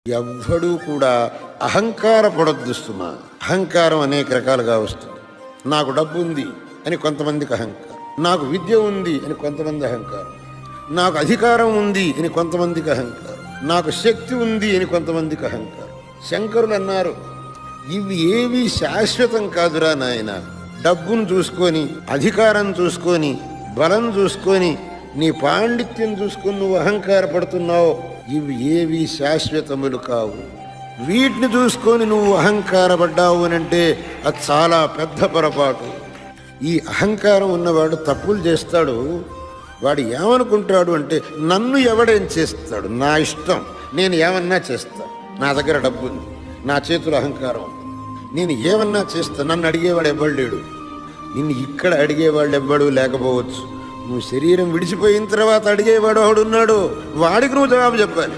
ఎవ్వడూ కూడా అహంకారపడొద్దు సుమా. అహంకారం అనేక రకాలుగా వస్తుంది. నాకు డబ్బు ఉంది అని కొంతమందికి అహంకారం, నాకు విద్య ఉంది అని కొంతమంది అహంకారం, నాకు అధికారం ఉంది అని కొంతమందికి అహంకారం, నాకు శక్తి ఉంది అని కొంతమందికి అహంకారం. శంకరులు అన్నారు, ఇవి ఏవి శాశ్వతం కాదురా నాయన. డబ్బును చూసుకొని, అధికారం చూసుకొని, బలం చూసుకొని, నీ పాండిత్యం చూసుకొని నువ్వు అహంకారపడుతున్నావు. ఇవి ఏవి శాశ్వతములు కావు. వీటిని చూసుకొని నువ్వు అహంకారపడ్డావు అని అంటే అది చాలా పెద్ద పొరపాటు. ఈ అహంకారం ఉన్నవాడు తప్పులు చేస్తాడు. వాడు ఏమనుకుంటాడు అంటే, నన్ను ఎవడేం చేస్తాడు, నా ఇష్టం, నేను ఏమన్నా చేస్తా, నా దగ్గర డబ్బు ఉంది, నా చేతులు అహంకారం ఉంది, నేను ఏమన్నా చేస్తా, నన్ను అడిగేవాడు ఎవ్వడు లేడు. నిన్ను ఇక్కడ అడిగేవాళ్ళు ఎవ్వడు లేకపోవచ్చు, నువ్వు శరీరం విడిచిపోయిన తర్వాత అడిగేవాడు ఒకడున్నాడు, వాడికి నువ్వు జవాబు చెప్పాలి.